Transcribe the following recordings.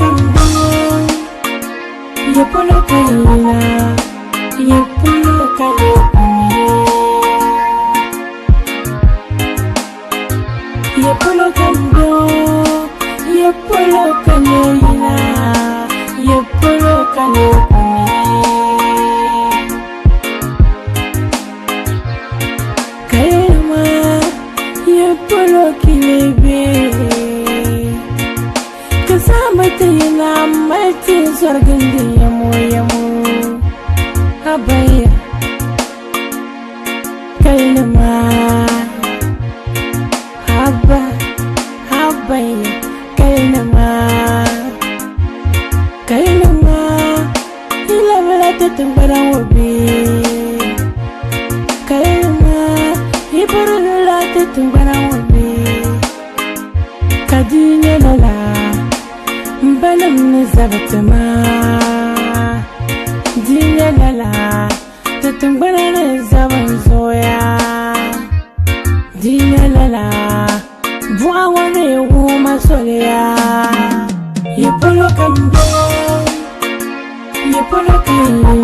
kando Yepolo kaila Yepolo kalipuni Yepolo kando Yepolo kaila Yepolo kalipuni Kailama Yepolo kilebe Kasamata yana martin zargin da yamo Habaya Kailama Habaya Kailama Ilabala ta tumbaran wabe Kailama Ibarula ta tumbaran wabe Kadine lala Mbalam nizabatama Dine lala Tutumbana nizaban zoya Dine lala Bua wane wuma soleya Yepolo kando Yepolo kaila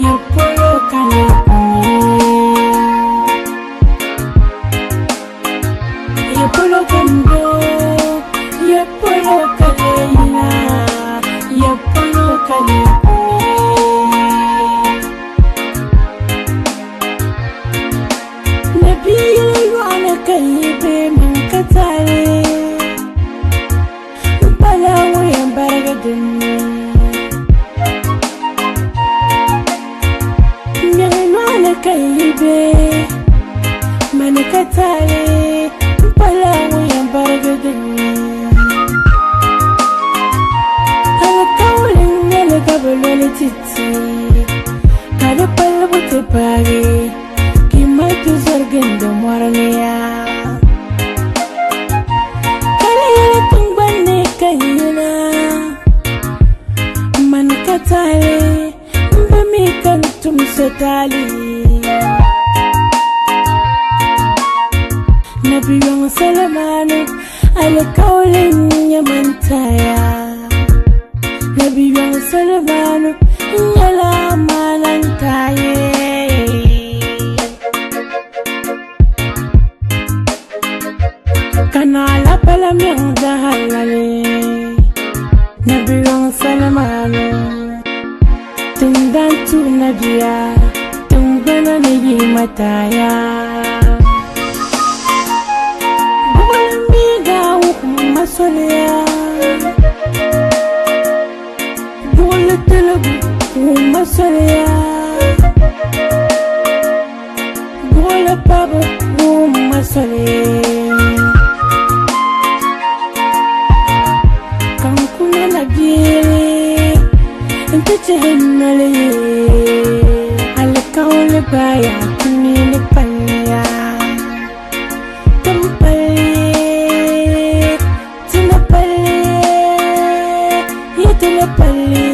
Yepolo kalipuni Yepolo kando Yepolo kaila Yepolo kalipuni Nabiya wana kalibe mankatare Balawo yambargadini Nyana wana kalibe mankatare Balawo yambargadini Kabulole titi Kada palabu te pare Kimatu zargin da morniya Kala yana tungbane kayina Man katare Mbami kantum setali Nabiyong salamanu Alakawlin yamantaya Nabiyong salamanu Nyala malantaye Kanala palam yang dahalale Nabiyong salamanu Tundantu nabiya Tungbana nigi mataya Bulan biga masolya Uma soleya Gola pabo uma soleya Kankuna na biere Nteche henale Alakaule baya Kunile panya Tampale Tinapale Yetinapale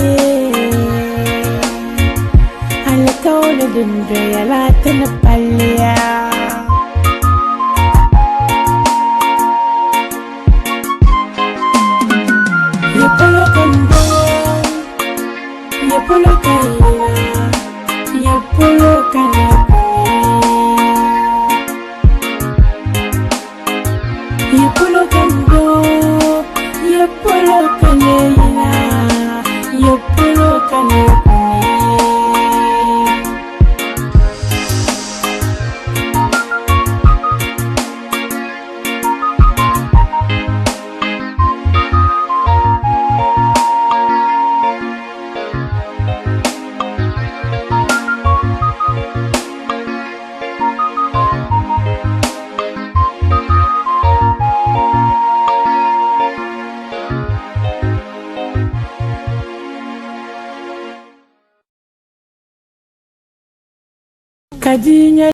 Alakaule dundre Alatana palya Yepolo kando Yepolo kaila Yepolo kalipuni Yepolo kando Yepolo kaila Yepolo kalipuni Kadinya